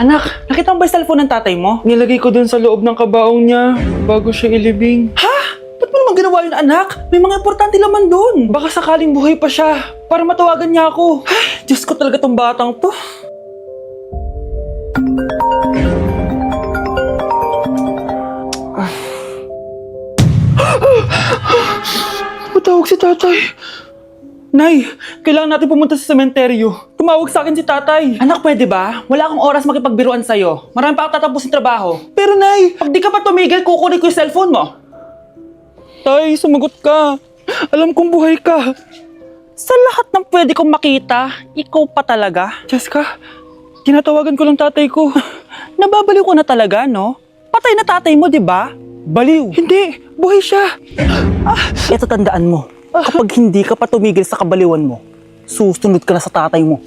Anak, nakita mo ba yung cellphone ng tatay mo? Nilagay ko dun sa loob ng kabaong niya bago siya ilibing. Ha? Ba't mo naman ginawa yun, anak? May mga importante laman dun. Baka sakaling buhay pa siya para matawagan niya ako. Ay, Diyos ko talaga tong batang to. Matawag si tatay. Nay, kailangan natin pumunta sa sementeryo. Tumawag sa akin si tatay. Anak, pwede ba? Wala akong oras makipagbiruan sa'yo. Marami pa akong tatapusin trabaho. Pero nay, Pag di ka pa tumigil, kukunin ko yung cellphone mo. tay, sumagot ka. Alam kong buhay ka. Sa lahat ng pwede kong makita, ikaw pa talaga. Jessica, tinatawagan ko lang tatay ko. Nababaliw ko na talaga, no? Patay na tatay mo, di ba? Baliw. Hindi, buhay siya. Ito tandaan mo. Kapag hindi ka pa tumigil sa kabaliwan mo, susunod ka na sa tatay mo.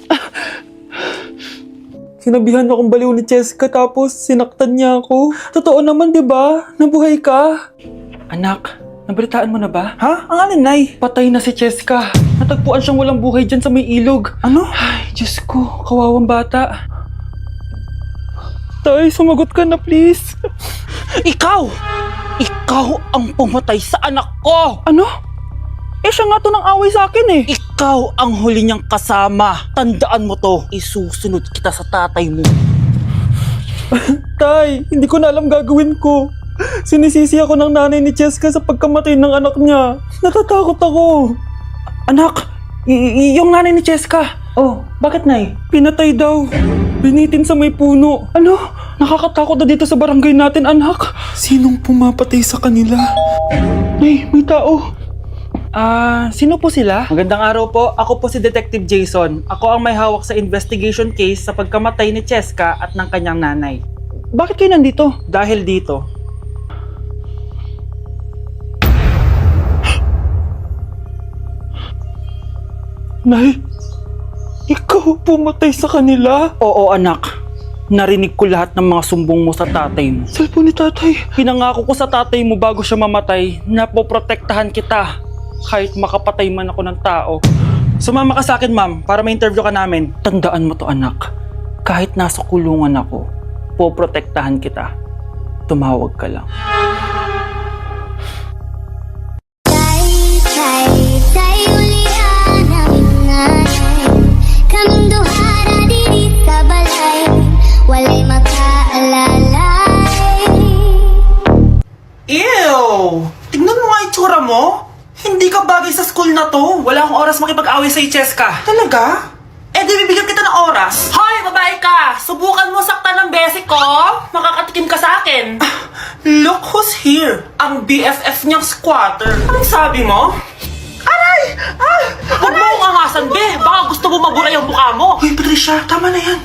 Sinabihan akong baliw ni Jessica tapos sinaktan niya ako. Totoo naman, di ba? Nabuhay ka. Anak, nabalitaan mo na ba? Ha? Ang alin, Nay? Patay na si Jessica. Natagpuan siyang walang buhay dyan sa may ilog. Ano? Ay, Diyos ko, kawawang bata. Tay, sumagot ka na please. Ikaw! Ikaw ang pumatay sa anak ko! Ano? Eh, siya nga to ng away sa akin eh. Ikaw ang huli niyang kasama. Tandaan mo to. Isusunod kita sa tatay mo. Tay, hindi ko na alam gagawin ko. Sinisisi ako ng nanay ni Jessica sa pagkamatay ng anak niya. Natatakot ako. Anak, yung nanay ni Jessica. Oh, bakit, Nay? Pinatay daw. Binitin sa may puno. Ano? Nakakatakot na dito sa barangay natin, anak. Sinong pumapatay sa kanila? Nay, may tao. Sino po sila? Magandang araw po. Ako po si Detective Jason. Ako ang may hawak sa investigation case sa pagkamatay ni Cheska at ng kanyang nanay. Bakit kayo nandito? Dahil dito. Nay, ikaw pumatay sa kanila? Oo, anak. Narinig ko lahat ng mga sumbong mo sa tatay mo. Cellphone ni tatay. Pinangako ko sa tatay mo bago siya mamatay na poprotektahan kita kahit makapatay man ako ng tao. Sumama ka sa akin, ma'am, para ma-interview ka namin. Tandaan mo to, anak. Kahit nasa kulungan ako, poprotektahan kita. Tumawag ka lang. Kaming duhara diri sa balay, walay makaalalay. Ew! Tignan mo nga itsura mo. Hindi ka bagay sa school na to. Wala akong oras makipag-away sa'yo, Cheska. Talaga? Eh di bibigyan kita ng oras. Hoy, babae ka! Subukan mo saktan ng basic ko. Makakatikim ka sa akin. Look who's here. Ang BFF niyang squatter. Anong sabi mo? Aray! Huwag mo akong angasan, be. Baka gusto mo mabura yung mukha mo. Hoy, Patricia, tama na yan.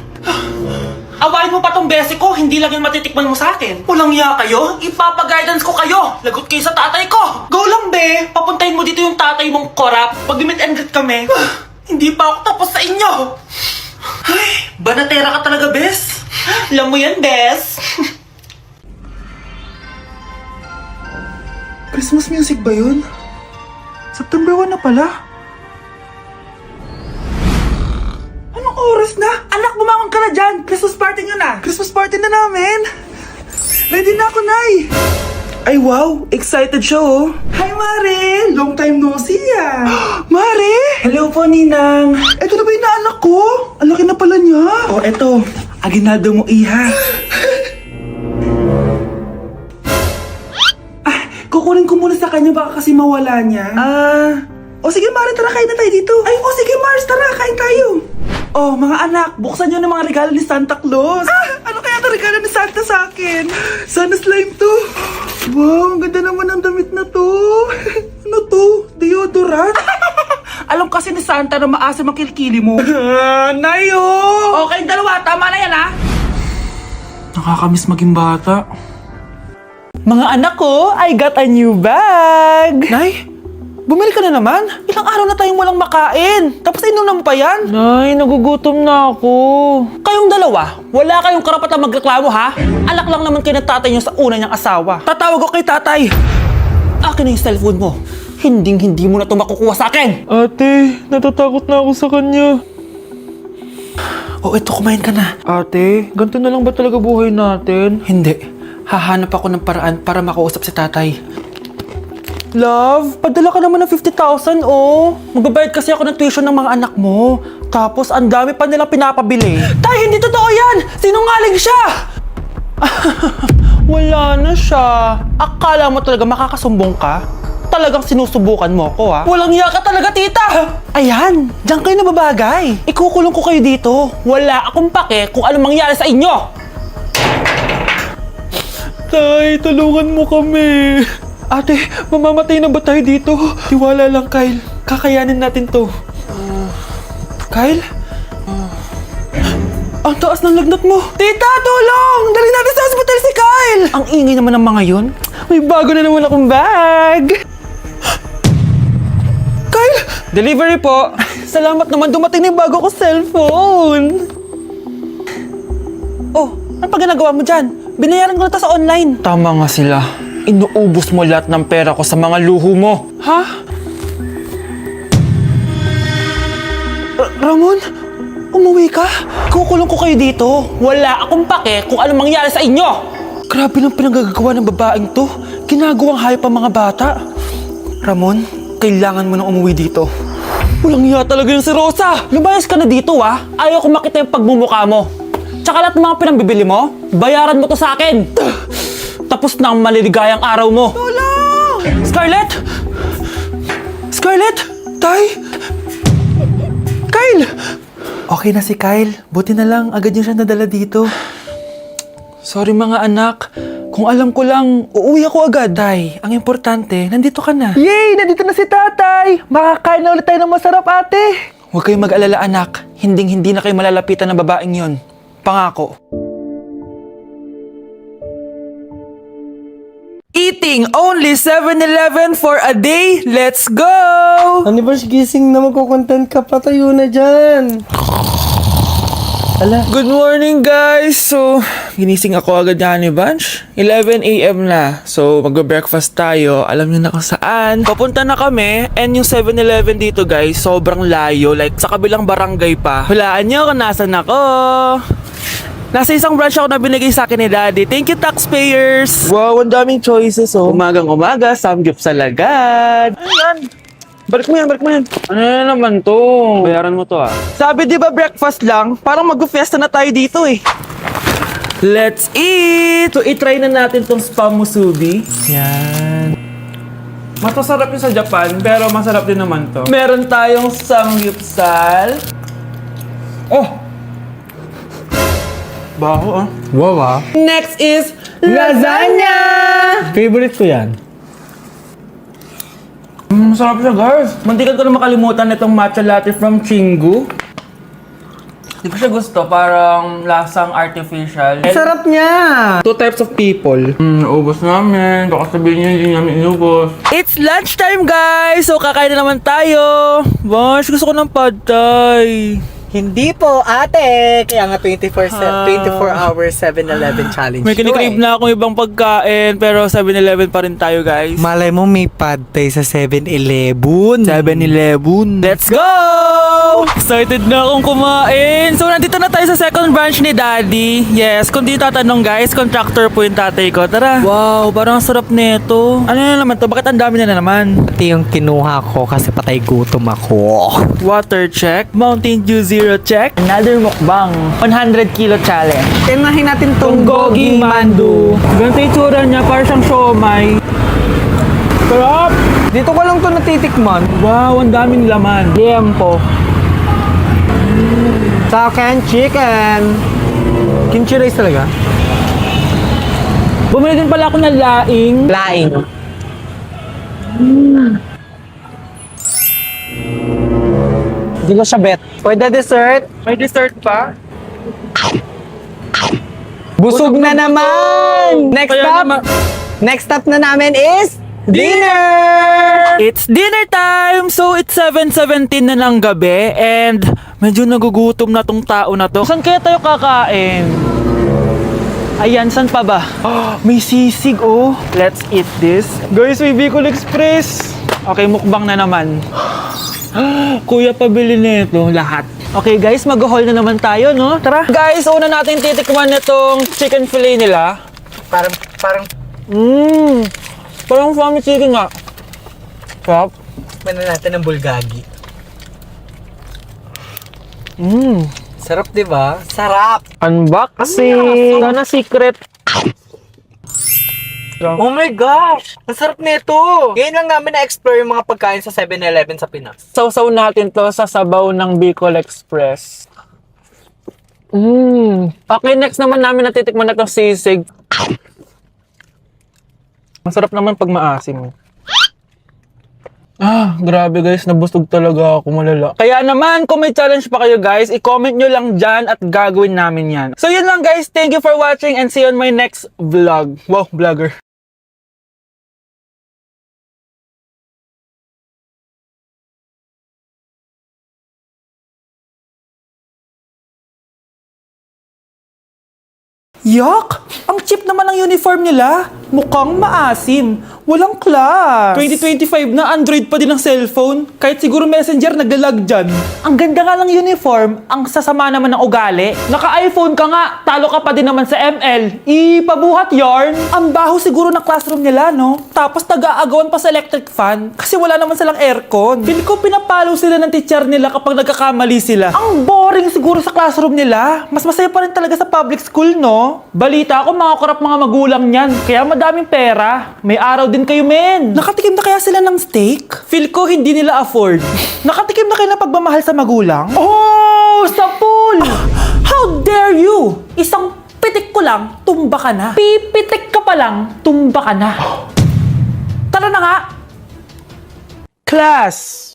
Awayin mo pa tong basic ko, hindi lang yung matitikman mo sa akin. Walang iya kayo, ipapag-guidance ko kayo. Lagot kayo sa tatay ko. Go lang, be. Papuntahin mo dito yung tatay mong korap. Pag meet and greet kami, hindi pa ako tapos sa inyo. Ay, banatera ka talaga, bes. Alam mo yan, bes. Christmas music ba yun? September 1 na pala. Anong oras na? Anak, bumangon ka na dyan. Christmas party nyo na. Christmas party na namin. Ready na ako, Nay. Ay wow, excited siya oh. Hi, Mare. Long time no see, ah. Mare! Hello po, Ninang. Ito na ba yung naanak ko? Ang laki na pala niya. Oh, eto. Aginaldo mo, iha. Kukunin ko muna sa kanya, baka kasi mawala niya. O sige Mare, tara kain na tayo dito. Ay, oh sige Mars, tara, kain tayo. Oh, mga anak, buksan nyo ng mga regalo ni Santa Claus. Ano kaya ito regalo ni Santa sa akin? Sana slime to. Wow, ang ganda naman ng damit na to. Ano to? Deodorant? Alam kasi ni Santa na maasim ang kilikili mo. Nayo! Okay, dalawa, tama na yan, ha? Nakakamiss maging bata. Mga anak ko, I got a new bag. Nay, bumili ka na naman? Ilang araw na tayong walang makain. Tapos inunan mo pa yan? Nay, nagugutom na ako. Kayong dalawa, wala kayong karapatan magreklamo, ha? Alak lang naman kayo ng tatay niyo sa una niyang asawa. Tatawag ko kay tatay. Akin na yung cellphone mo. Hinding-hindi mo na ito makukuha sa akin. Ate, natatakot na ako sa kanya. O eto, kumain ka na. Ate, ganito na lang ba talaga buhay natin? Hindi. Hahanap ako ng paraan para makausap si tatay. Love, padala ka naman ng 50,000, oh. Magbabayad kasi ako ng tuition ng mga anak mo. Tapos, ang dami pa nilang pinapabili. Tay, hindi totoo yan! Sinungaling siya! Wala na siya. Akala mo talaga makakasumbong ka? Talagang sinusubukan mo ko, ha? Walang iya ka talaga, tita! Ayan, diyan kayo nababagay. Ikukulong ko kayo dito. Wala akong pake kung anong mangyari sa inyo. Tay, tulungan mo kami. Ate, mamamatay na ba tayo dito? Tiwala lang, Kyle. Kakayanin natin to. Kyle? Ang taas ng lagnat mo. Tita, tulong! Dali natin sa hospital si Kyle! Ang ingay naman ng mga yun. May bago na naman akong bag. Kyle! Delivery po. Salamat naman dumating na yung bago ko cellphone. Oh, ano pa ginagawa mo dyan? Binayaran ko na to sa online. Tama nga sila. Inuubos mo lahat ng pera ko sa mga luho mo. Ha? Ramon? Umuwi ka? Kukulong ko kayo dito. Wala akong pake kung anong mangyari sa inyo. Grabe ng pinagagawa ng babaeng to. Ginagawang hayop ang mga bata. Ramon, kailangan mo nang umuwi dito. Walang hiya talaga yung si Rosa. Lumayas ka na dito, ha? Ayaw ko makita yung pagmumukha mo. Tsaka lahat ng mga pinambibili mo, bayaran mo to sa akin. Tapos na ang maliligayang araw mo. Tulong! Scarlett! Scarlett! Tay! Kyle! Okay na si Kyle. Buti na lang, agad niya siya nadala dito. Sorry mga anak. Kung alam ko lang, uuwi ako agad. Tay, ang importante, nandito ka na. Yay! Nandito na si tatay! Makakain na ulit tayo ng masarap, ate! Huwag kayong mag-alala, anak. Hinding-hindi na kayo malalapitan ng babaeng yon. Pangako. Eating only 7-Eleven for a day. Let's go! Ano ba gising na magkukontent ka? Patayo na dyan. Good morning, guys! So, ginising ako agad ni Honey Bunch. 11 a.m. na. So, magbe-breakfast tayo. Alam niyo na kung saan. Papunta na kami. And yung 7-Eleven dito, guys, sobrang layo. Like, sa kabilang barangay pa. Hulaan niyo kung nasan ako. Nasa isang branch ako na binigay sa akin ni Daddy. Thank you, taxpayers! Wow, ang daming choices oh. Umagang-umaga, samgyup sa lagad. Ano yan? Balik mo yan, balik mo yan. Ano na naman to? Bayaran mo to ah. Sabi di ba breakfast lang? Parang mag-fiesta na tayo dito eh. Let's eat! So, itry na natin tong spam musubi. Yan. Mas masarap yung sa Japan, pero masarap din naman to. Meron tayong samgyupsal. Oh! Baho ah. Wow ah. Next is lasagna! Favorite ko yan. Masarap siya, guys. Mantikan ko na makalimutan itong matcha latte from Chingu. Hindi ko siya gusto. Parang lasang artificial. Sarap niya! Two types of people. Ubos namin. Baka sabihin niyo hindi namin inubos. It's lunchtime, guys! So, kakain na naman tayo. Bosh, gusto ko ng pad thai. Hindi po, ate! Kaya nga 24 hours 7-Eleven challenge. May kinikrave na akong ibang pagkain, pero 7-Eleven pa rin tayo, guys. Malay mo may pad thai sa 7-Eleven. 7-Eleven. Let's go! Excited na akong kumain. So, nandito na tayo sa second branch ni Daddy. Yes, kung di tatanong guys, contractor po yung tatay ko. Tara. Wow, parang ang sarap nito. Ano na naman to? Bakit ang dami na naman? Ito yung kinuha ko kasi patay gutom ako. Water check. Mountain Dew Zero check. Another mukbang. 100 kilo challenge. Tinahin natin tong Goging mandu. Ganito yung tsura niya, parang siyang siomay. Sarap! Dito ko lang to natitikman. Wow, ang daming laman. Liempo. Sa akin, chicken. Kimchi rice talaga? Bumili din pala ako ng laing. Laing. Hindi ko siya bet. Pwede dessert? May dessert pa? Busog na naman! Next Kaya stop! naman- Next stop na namin is dinner! It's dinner time! So, it's 7:17 na ng gabi and medyo nagugutom na tong tao na to. Saan kaya tayo kakain? Ayan, saan pa ba? Oh, may sisig oh. Let's eat this. Guys, may Bicol Express. Okay, mukbang na naman. Kuya, pabili nito lahat. Okay guys, mag-haul na naman tayo, no? Tara. Guys, una natin titikman nitong chicken fillet nila. Parang, Parang family chicken nga. Sarap. mana natin ng bulgagi. Sarap, di ba? Sarap! Unboxing! Sana secret. Oh my gosh! Ang sarap nito! Ngayon lang namin na-explore yung mga pagkain sa 7-Eleven sa Pinas. Sausaw natin to sa sabaw ng Bicol Express. Okay, next naman namin natitikman na itong sisig. Masarap naman pag maasim. Grabe guys, nabustog talaga ako, malala. Kaya naman, kung may challenge pa kayo guys, i-comment nyo lang dyan at gagawin namin yan. So yun lang guys, thank you for watching and see you on my next vlog. Wow, vlogger. Yak! Ang cheap naman ng uniform nila. Mukhang maasim. Walang class. 2025 na, Android pa din ang cellphone. Kahit siguro Messenger naglalag dyan. Ang ganda nga ng uniform, ang sasama naman ng ugali. Naka-iPhone ka nga, talo ka pa din naman sa ML. Ipabuhat yarn. Ang baho siguro ng classroom nila, no? Tapos nag-aagawan pa sa electric fan kasi wala naman silang aircon. Feel ko pinapalo sila ng teacher nila kapag nagkakamali sila. Ang boring siguro sa classroom nila. Mas masaya pa rin talaga sa public school, no? Balita ko mga korap mga magulang niyan. Kaya madaming pera. May araw din kayo, men. Nakatikim na kaya sila ng steak? Feel ko hindi nila afford. Nakatikim na kayo ng pagmamahal sa magulang? Oh, sa pool! How dare you? Isang pitik ko lang, tumba ka na. Pipitik ka pa lang, tumba ka na. Tara na nga. Class!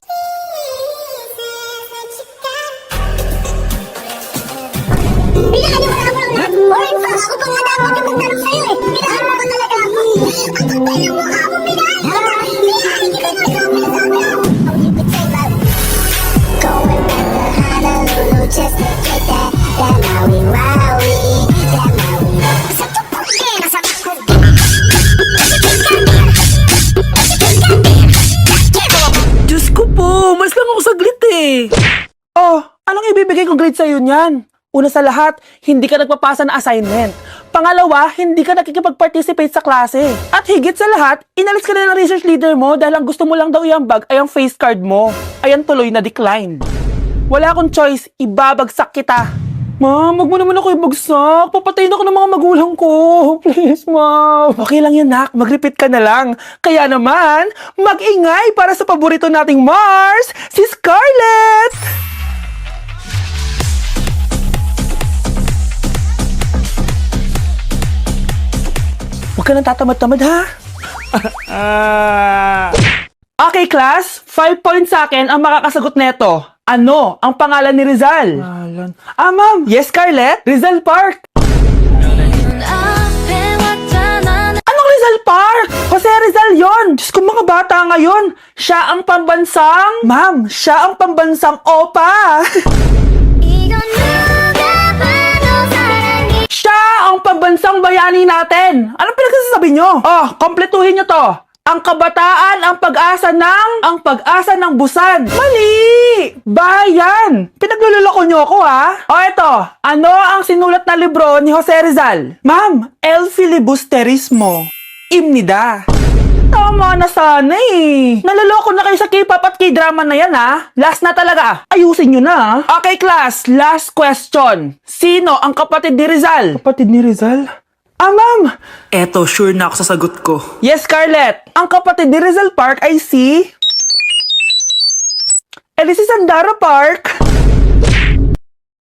Boring pa ako pa nga dapat yung magtanong sa'yo eh. Pinahan mo ko talaga ako. Ang kapal ng mukha mo, pinahan mo. Pinahan kita na sa mga sabi ako. Going back to Honolulu just to get that Maui Wowie. That Maui Wowie. Sa tupo, nasa bako. Diyos ko po, mas lang ako saglit eh. Oh, anong ibibigay kong grade sa'yo niyan? Una sa lahat, hindi ka nagpapasa na assignment. Pangalawa, hindi ka nakikipag-participate sa klase. At higit sa lahat, inalis ka na ng research leader mo dahil ang gusto mo lang daw iambag ay ang face card mo. Ayan tuloy na decline. Wala akong choice, ibabagsak kita. Ma'am, wag mo naman ako ibagsak. Papatayin ako ng mga magulang ko. Please, ma'am. Okay lang yan, nak. Mag-repeat ka na lang. Kaya naman, mag-ingay para sa paborito nating Mars, si Scarlett! Huwag ka nang tatamad-tamad, ha? Okay, class. 5 points sa akin ang makakasagot neto. Ano ang pangalan ni Rizal? Ma'am. Yes, Scarlett? Rizal Park. Anong Rizal Park? Jose Rizal yon. Diyos ko, mga bata ngayon. Siya ang pambansang... Ma'am, siya ang pambansang opa. Siya ang pambansang bayani natin. Anong pinagsasabi nyo? Oh, kompletuhin nyo to. Ang kabataan, ang pag-asa ng busan. Mali! Bayan! Pinagluloko nyo ako, ha? O eto, ano ang sinulat na libro ni Jose Rizal? Ma'am, El Filibusterismo. Imnida. Tama na sana eh. Naloloko na kayo sa K-pop at K-drama na yan, ha? Last na talaga. Ayusin nyo na. Okay, class. Last question. Sino ang kapatid ni Rizal? Kapatid ni Rizal? Ma'am. Eto, sure na ako sa sagot ko. Yes, Scarlett. Ang kapatid ni Rizal Park ay si... si Sandara Park.